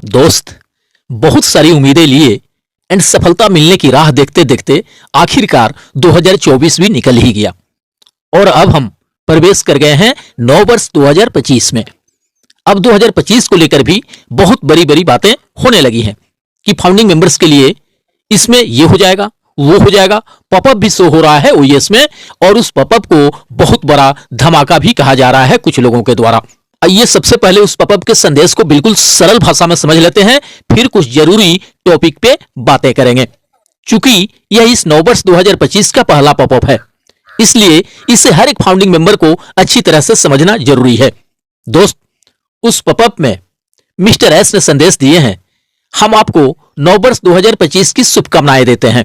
दोस्त, बहुत सारी उम्मीदें लिए एंड सफलता मिलने की राह देखते देखते आखिरकार 2024 भी निकल ही गया और अब हम प्रवेश कर गए हैं नव वर्ष 2025 में। अब 2025 को लेकर भी बहुत बड़ी बड़ी बातें होने लगी हैं कि फाउंडिंग मेंबर्स के लिए इसमें ये हो जाएगा, वो हो जाएगा। पॉपअप भी शो हो रहा है ओएस में और उस पॉपअप को बहुत बड़ा धमाका भी कहा जा रहा है कुछ लोगों के द्वारा। आइए सबसे पहले उस पॉपअप के संदेश को बिल्कुल सरल भाषा में समझ लेते हैं, फिर कुछ जरूरी टॉपिक पे बातें करेंगे। चूंकि यह इस नव वर्ष 2025 का पहला पॉपअप है, इसलिए इसे हर एक फाउंडिंग मेंबर को अच्छी तरह से समझना जरूरी है। दोस्त, उस पॉपअप में मिस्टर एस ने संदेश दिए हैं, हम आपको नव वर्ष 2025 की शुभकामनाएं देते हैं।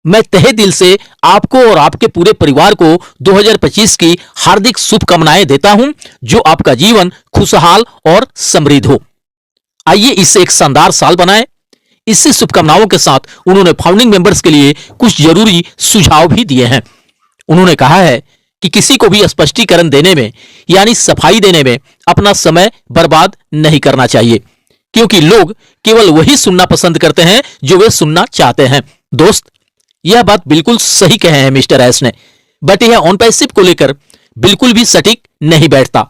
मैं तहे दिल से आपको और आपके पूरे परिवार को 2025 की हार्दिक शुभकामनाएं देता हूं, जो आपका जीवन खुशहाल और समृद्ध हो। आइए इससे एक शानदार साल बनाएं। इसी शुभकामनाओं के साथ उन्होंने फाउंडिंग मेंबर्स के लिए कुछ जरूरी सुझाव भी दिए हैं। उन्होंने कहा है कि किसी को भी स्पष्टीकरण देने में यानी सफाई देने में अपना समय बर्बाद नहीं करना चाहिए, क्योंकि लोग केवल वही सुनना पसंद करते हैं जो वे सुनना चाहते हैं। दोस्त, यह बात बिल्कुल सही कहे हैं मिस्टर एस ने, बट यह ऑन पैसिव को लेकर बिल्कुल भी सटीक नहीं बैठता।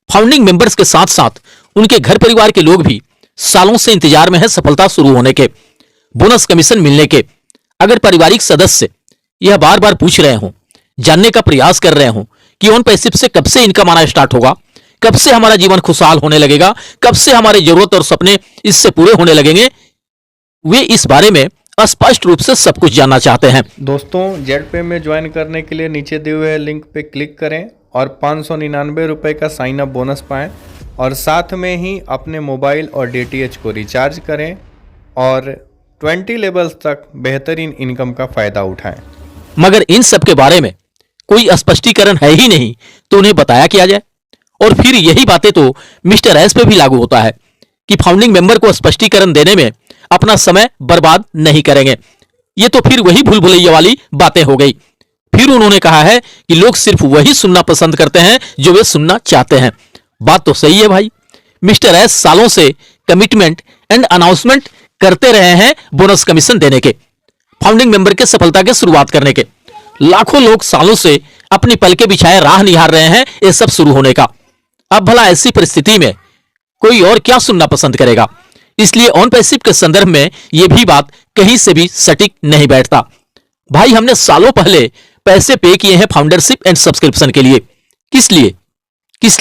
फाउंडिंग मेंबर्स के साथ साथ उनके घर परिवार के लोग भी सालों से इंतजार में हैं सफलता शुरू होने के, बोनस कमीशन मिलने के। अगर पारिवारिक सदस्य यह बार बार पूछ रहे हों, जानने का प्रयास कर रहे हों कि ऑन पैसिव से कब से इनकम आना स्टार्ट होगा, कब से हमारा जीवन खुशहाल होने लगेगा, कब से हमारे जरूरत और सपने इससे पूरे होने लगेंगे, वे इस बारे में स्पष्ट रूप से सब कुछ जानना चाहते हैं। दोस्तों, जेड पे में ज्वाइन करने के लिए नीचे दिए हुए लिंक पे क्लिक करें और 599 रुपये का साइन अप बोनस पाएं और साथ में ही अपने मोबाइल और डीटीएच को रिचार्ज करें और 20 लेवल्स तक बेहतरीन इनकम का फ़ायदा उठाएं। मगर इन सब के बारे में कोई स्पष्टीकरण है ही नहीं, तो उन्हें बताया किया जाए। और फिर यही बातें तो मिस्टर एस पे भी लागू होता है कि फाउंडिंग मेंबर को स्पष्टीकरण देने में अपना समय बर्बाद नहीं करेंगे। ये तो फिर वही भूल भुलैया वाली बातें हो गई। फिर उन्होंने कहा है कि लोग सिर्फ वही सुनना पसंद करते हैं जो वे सुनना चाहते हैं। बात तो सही है भाई। मिस्टर एस सालों से कमिटमेंट एंड अनाउंसमेंट करते रहे हैं बोनस कमीशन देने के, फाउंडिंग मेंबर के सफलता के शुरुआत करने के। लाखों लोग सालों से अपनी पलके बिछाए राह निहार रहे हैं ये सब शुरू होने का। अब भला ऐसी परिस्थिति में कोई और क्या सुनना पसंद करेगा? इसलिए ऑन पैसिव के संदर्भ में यह भी बात कहीं से भी सटीक नहीं बैठता। भाई, हमने सालों पहले पैसे पे किए हैं फाउंडरशिप एंड सब्सक्रिप्शन के लिए। किस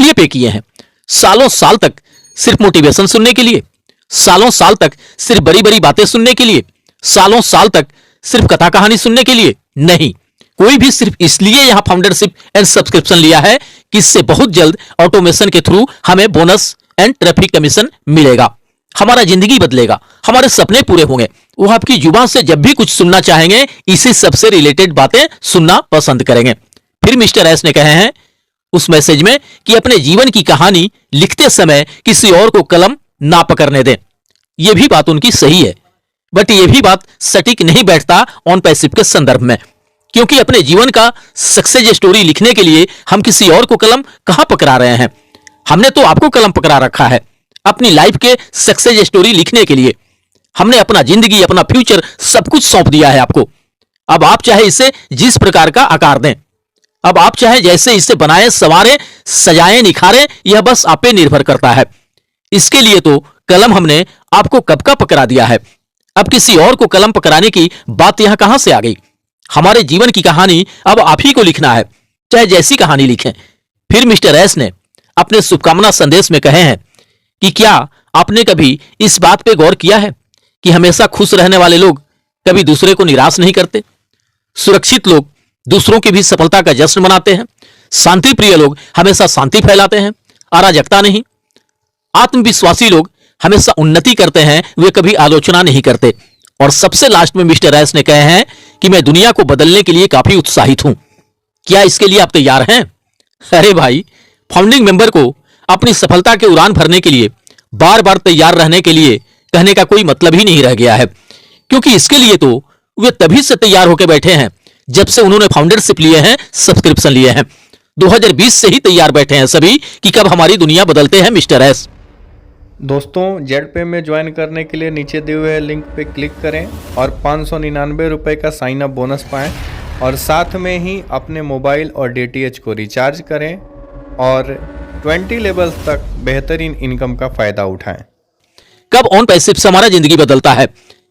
लिए पे किए हैं? सालों साल तक सिर्फ मोटिवेशन सुनने के लिए, सालों साल तक सिर्फ बड़ी बड़ी बातें सुनने के लिए, सालों साल तक सिर्फ कथा कहानी सुनने के लिए नहीं। कोई भी सिर्फ इसलिए यहां फाउंडरशिप एंड सब्सक्रिप्शन लिया है कि इससे बहुत जल्द ऑटोमेशन के थ्रू हमें बोनस एंड ट्रैफिक कमीशन मिलेगा, हमारा जिंदगी बदलेगा, हमारे सपने पूरे होंगे। वो आपकी जुबान से जब भी कुछ सुनना चाहेंगे, इसी सबसे रिलेटेड बातें सुनना पसंद करेंगे। फिर मिस्टर एस ने कहे हैं उस मैसेज में कि अपने जीवन की कहानी लिखते समय किसी और को कलम ना पकड़ने दें। यह भी बात उनकी सही है, बट यह भी बात सटीक नहीं बैठता ऑन पैसिव के संदर्भ में, क्योंकि अपने जीवन का सक्सेस स्टोरी लिखने के लिए हम किसी और को कलम कहां पकड़ा रहे हैं? हमने तो आपको कलम पकड़ा रखा है अपनी लाइफ के सक्सेस स्टोरी लिखने के लिए। हमने अपना जिंदगी, अपना फ्यूचर सब कुछ सौंप दिया है आपको। अब आप चाहे इसे जिस प्रकार का आकार दें, अब आप चाहे जैसे इसे बनाएं, संवारें, सजाएं, निखारें, यह बस आप पे निर्भर करता है। इसके लिए तो कलम हमने आपको कब का पकड़ा दिया है। अब किसी और को कलम पकड़ाने की बात यहां कहां से आ गई? हमारे जीवन की कहानी अब आप ही को लिखना है, चाहे जैसी कहानी लिखें। फिर मिस्टर एस ने अपने शुभकामना संदेश में कहे हैं कि क्या आपने कभी इस बात पे गौर किया है कि हमेशा खुश रहने वाले लोग कभी दूसरे को निराश नहीं करते? सुरक्षित लोग दूसरों की भी सफलता का जश्न मनाते हैं। शांति प्रिय लोग हमेशा शांति फैलाते हैं, अराजकता नहीं। आत्मविश्वासी लोग हमेशा उन्नति करते हैं, वे कभी आलोचना नहीं करते। और सबसे लास्ट में मिस्टर एस ने कहे हैं कि मैं दुनिया को बदलने के लिए काफी उत्साहित हूं। क्या इसके लिए आप तैयार हैं? अरे भाई, फाउंडिंग मेंबर को अपनी सफलता के उड़ान भरने के लिए बार बार तैयार रहने के लिए कहने का कोई मतलब ही नहीं रह गया है, क्योंकि इसके लिए तो वे तभी से तैयार होकर बैठे हैं जब से उन्होंने फाउंडरशिप लिए हैं, सब्सक्रिप्शन लिए हैं। 2020 से ही तैयार बैठे हैं सभी कि कब हमारी दुनिया बदलते हैं मिस्टर एस। दोस्तों, जेड में ज्वाइन करने के लिए नीचे दिए हुए लिंक पे क्लिक करें और 599 रुपये का साइन अप बोनस पाएं और साथ में ही अपने मोबाइल और DTH को रिचार्ज करें और 20 लेवल्स तक बेहतरीन इनकम का फ़ायदा उठाएं। कब ऑन पैसिव से हमारा जिंदगी बदलता है,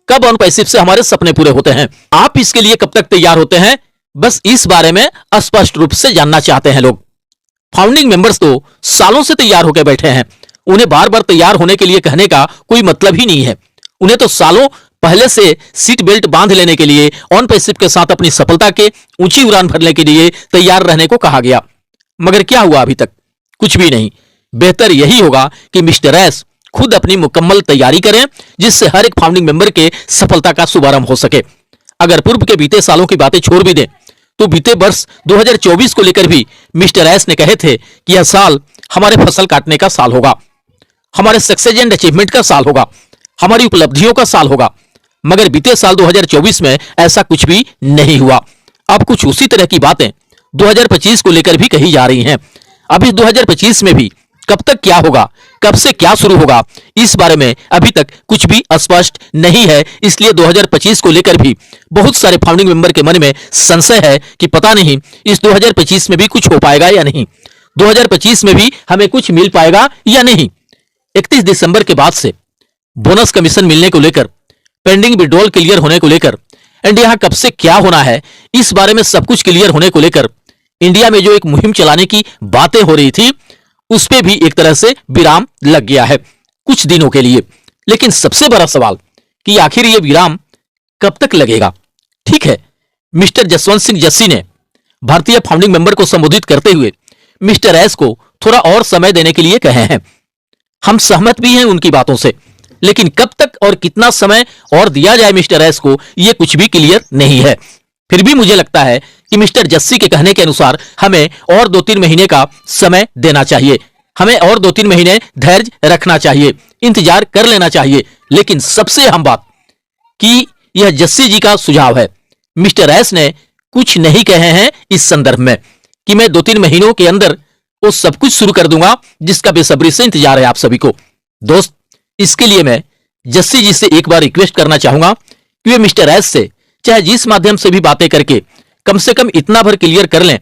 कब ऑन पैसिव से हमारे सपने पूरे होते हैं, आप इसके लिए कब तक तैयार होते हैं, बस इस बारे में स्पष्ट रूप से जानना चाहते हैं लोग। फाउंडिंग मेंबर्स तो सालों से तैयार होकर बैठे हैं, उन्हें बार बार तैयार होने के लिए कहने का कोई मतलब ही नहीं है। उन्हें तो सालों पहले से सीट बेल्ट बांध लेने के लिए, ऑन पैसिव के साथ अपनी सफलता के ऊंची उड़ान भरने के लिए तैयार रहने को कहा गया। मगर क्या हुआ अभी तक? कुछ भी नहीं। बेहतर यही होगा कि मिस्टर एस खुद अपनी मुकम्मल तैयारी करें, जिससे हर एक फाउंडिंग मेंबर के सफलता का शुभारंभ हो सके। अगर पूर्व के बीते सालों की बातें छोड़ भी दें तो बीते वर्ष 2024 को लेकर भी मिस्टर एस ने कहे थे कि यह साल हमारे फसल काटने का साल होगा, हमारे सक्सेस एंड अचीवमेंट का साल होगा, हमारी उपलब्धियों का साल होगा। मगर बीते साल 2024 में ऐसा कुछ भी नहीं हुआ। अब कुछ उसी तरह की बातें 2025 को लेकर भी कही जा रही हैं। अभी 2025 में भी कब तक क्या होगा, कब से क्या शुरू होगा, इस बारे में अभी तक कुछ भी स्पष्ट नहीं है। इसलिए 2025 को लेकर भी बहुत सारे फाउंडिंग मेंबर के मन में संशय है कि पता नहीं इस 2025 में भी कुछ हो पाएगा या नहीं, 2025 में भी हमें कुछ मिल पाएगा या नहीं। 31 दिसंबर के बाद से बोनस कमीशन मिलने को लेकर, पेंडिंग विड्रॉल क्लियर होने को लेकर एंड यहां कब से क्या होना है, इस बारे में सब कुछ क्लियर होने को लेकर इंडिया में जो एक मुहिम चलाने की बातें हो रही थी, उस पे भी एक तरह से विराम लग गया है कुछ दिनों के लिए। लेकिन सबसे बड़ा सवाल कि आखिर ये विराम कब तक लगेगा। ठीक है, मिस्टर जसवंत सिंह जस्सी ने भारतीय फाउंडिंग मेंबर को संबोधित करते हुए मिस्टर एस को थोड़ा और समय देने के लिए कहे हैं। हम सहमत भी हैं उनकी बातों से, लेकिन कब तक और कितना समय और दिया जाए मिस्टर एस को, यह कुछ भी क्लियर नहीं है। फिर भी मुझे लगता है कि मिस्टर जस्सी के कहने के अनुसार हमें और 2-3 महीने का समय देना चाहिए, हमें और 2-3 महीने धैर्य रखना चाहिए, इंतजार कर लेना चाहिए। लेकिन सबसे अहम बात कि यह जस्सी जी का सुझाव है। मिस्टर एस ने कुछ नहीं कहे हैं इस संदर्भ में कि मैं 2-3 महीनों के अंदर वो सब कुछ शुरू कर दूंगा जिसका बेसब्री से इंतजार है आप सभी को। दोस्त, इसके लिए मैं जस्सी जी से एक बार रिक्वेस्ट करना चाहूंगा कि वे मिस्टर एस से चाहे जिस माध्यम से भी बातें करके कम से कम इतना भर क्लियर कर लें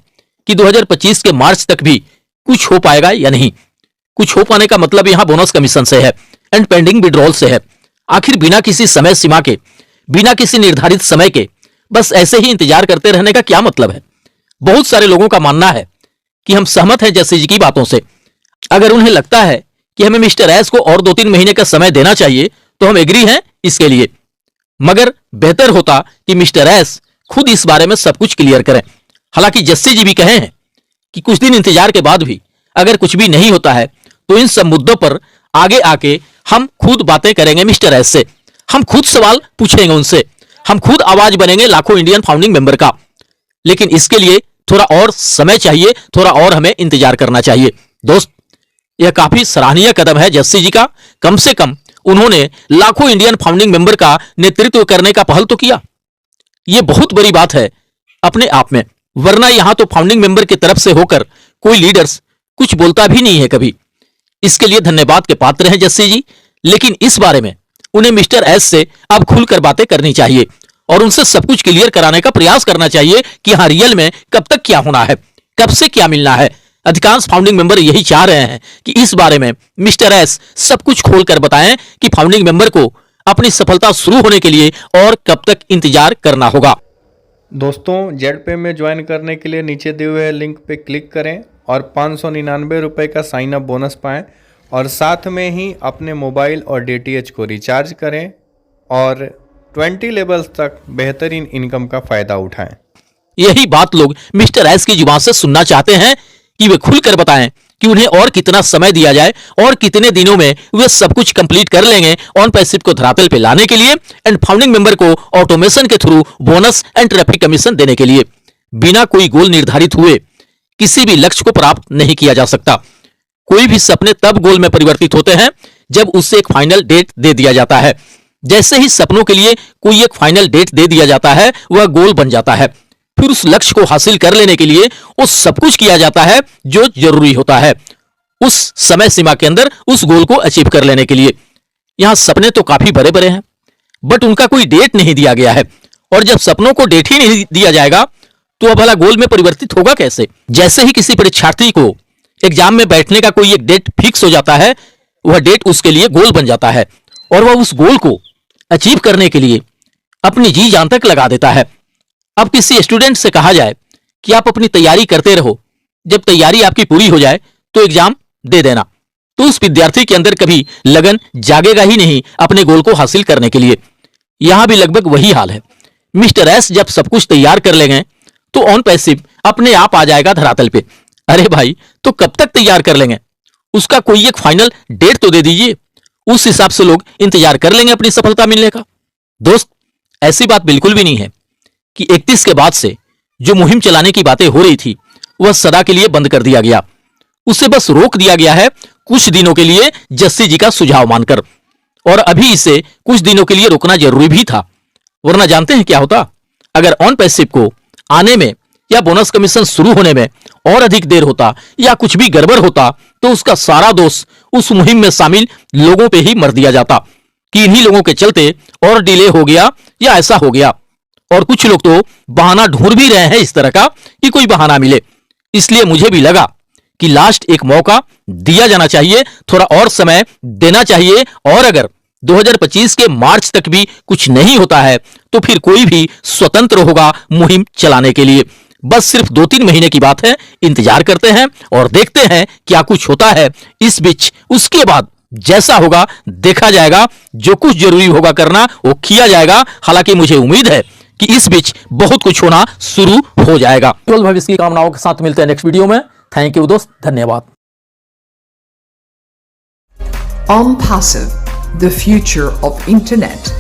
कि 2025 के मार्च तक भी कुछ हो पाएगा या नहीं। कुछ हो पाने का मतलब यहां बोनस कमीशन से है एंड पेंडिंग विड्रॉल से है। आखिर बिना किसी समय सीमा के, बिना किसी निर्धारित समय के बस ऐसे ही इंतजार करते रहने का क्या मतलब है। बहुत सारे लोगों का मानना है कि हम सहमत हैं जस्सी जी की बातों से। अगर उन्हें लगता है कि हमें मिस्टर एस को और 2-3 महीने का समय देना चाहिए तो हम एग्री हैं इसके लिए। मगर बेहतर होता कि मिस्टर एस खुद इस बारे में सब कुछ क्लियर करें। हालांकि जस्सी जी भी कहे हैं कि कुछ दिन इंतजार के बाद भी अगर कुछ भी नहीं होता है तो इन सब मुद्दों पर आगे आके हम खुद बातें करेंगे मिस्टर एस से, हम खुद सवाल पूछेंगे उनसे, हम खुद आवाज बनेंगे लाखों इंडियन फाउंडिंग मेंबर का। लेकिन इसके लिए थोड़ा और समय चाहिए, थोड़ा और हमें इंतजार करना चाहिए। दोस्त, यह काफी सराहनीय कदम है जस्सी जी का। कम से कम उन्होंने लाखों इंडियन फाउंडिंग मेंबर का नेतृत्व करने का पहल तो किया। यह बहुत बड़ी बात है अपने आप में, वरना यहां तो फाउंडिंग मेंबर की तरफ से होकर कोई लीडर्स कुछ बोलता भी नहीं है कभी। इसके लिए धन्यवाद के पात्र हैं जस्सी जी। लेकिन इस बारे में उन्हें मिस्टर एस से अब खुलकर बातें करनी चाहिए और उनसे सब कुछ क्लियर कराने का प्रयास करना चाहिए कि हाँ, रियल में कब तक क्या होना है, कब से क्या मिलना है। अधिकांश फाउंडिंग मेंबर यही चाह रहे हैं कि इस बारे में मिस्टर एस सब कुछ खोलकर बताएं कि फाउंडिंग मेंबर को अपनी सफलता शुरू होने के लिए और कब तक इंतजार करना होगा। दोस्तों, जेड पे में ज्वाइन करने के लिए नीचे दिए हुए लिंक पे क्लिक करें और 599 रुपये का साइन अप बोनस पाएं और साथ में ही अपने मोबाइल और DTH को रिचार्ज करें और 20 लेवल्स तक बेहतरीन इनकम का फ़ायदा उठाएं। यही बात लोग मिस्टर एस की जुबान से सुनना चाहते हैं कि वे खुलकर बताएं कि उन्हें और कितना समय दिया जाए और कितने दिनों में वे सब कुछ कंप्लीट कर लेंगे ऑन पैसिव को धरातल पे लाने के लिए एंड फाउंडिंग मेंबर को ऑटोमेशन के through bonus and traffic commission देने के लिए। बिना कोई गोल निर्धारित हुए किसी भी लक्ष्य को प्राप्त नहीं किया जा सकता। कोई भी सपने तब गोल में परिवर्तित होते हैं जब उससे एक फाइनल डेट दे दिया जाता है। जैसे ही सपनों के लिए कोई एक फाइनल डेट दे दिया जाता है, वह गोल बन जाता है। फिर उस लक्ष्य को हासिल कर लेने के लिए वो सब कुछ किया जाता है जो जरूरी होता है उस समय सीमा के अंदर उस गोल को अचीव कर लेने के लिए। यहां सपने तो काफी बड़े बड़े हैं, बट उनका कोई डेट नहीं दिया गया है। और जब सपनों को डेट ही नहीं दिया जाएगा तो वह भला गोल में परिवर्तित होगा कैसे? जैसे ही किसी परीक्षार्थी को एग्जाम में बैठने का कोई एक डेट फिक्स हो जाता है, वह डेट उसके लिए गोल बन जाता है और वह उस गोल को अचीव करने के लिए अपनी जी जान तक लगा देता है। अब किसी स्टूडेंट से कहा जाए कि आप अपनी तैयारी करते रहो, जब तैयारी आपकी पूरी हो जाए तो एग्जाम दे देना, तो उस विद्यार्थी के अंदर कभी लगन जागेगा ही नहीं अपने गोल को हासिल करने के लिए। यहां भी लगभग वही हाल है। मिस्टर एस जब सब कुछ तैयार कर लेंगे तो ऑन पैसिव अपने आप आ जाएगा धरातल पे। अरे भाई, तो कब तक तैयार कर लेंगे? उसका कोई एक फाइनल डेट तो दे दीजिए, उस हिसाब से लोग इंतजार कर लेंगे अपनी सफलता मिलने का। दोस्त, ऐसी बात बिल्कुल भी नहीं है कि 31 के बाद से जो मुहिम चलाने की बातें हो रही थी वह सदा के लिए बंद कर दिया गया। उसे बस रोक दिया गया है कुछ दिनों के लिए जस्सी जी का सुझाव मानकर, और अभी इसे कुछ दिनों के लिए रोकना जरूरी भी था। वरना जानते हैं क्या होता? अगर ऑन पैसिव को आने में या बोनस कमीशन शुरू होने में और अधिक देर होता या कुछ भी गड़बड़ होता तो उसका सारा दोष उस मुहिम में शामिल लोगों पे ही मर दिया जाता कि इन्हीं लोगों के चलते और डिले हो गया या ऐसा हो गया। और कुछ लोग तो बहाना ढूंढ भी रहे हैं इस तरह का कि कोई बहाना मिले। इसलिए मुझे भी लगा कि लास्ट एक मौका दिया जाना चाहिए, थोड़ा और समय देना चाहिए। और अगर 2025 के मार्च तक भी कुछ नहीं होता है तो फिर कोई भी स्वतंत्र होगा मुहिम चलाने के लिए। बस सिर्फ 2-3 महीने की बात है, इंतजार करते हैं और देखते हैं क्या कुछ होता है इस बीच। उसके बाद जैसा होगा देखा जाएगा, जो कुछ जरूरी होगा करना वो किया जाएगा। हालांकि मुझे उम्मीद है कि इस बीच बहुत कुछ होना शुरू हो जाएगा। केवल भविष्य की कामनाओं के साथ मिलते हैं नेक्स्ट वीडियो में। थैंक यू दोस्त, धन्यवाद। OnPassive, the future of internet.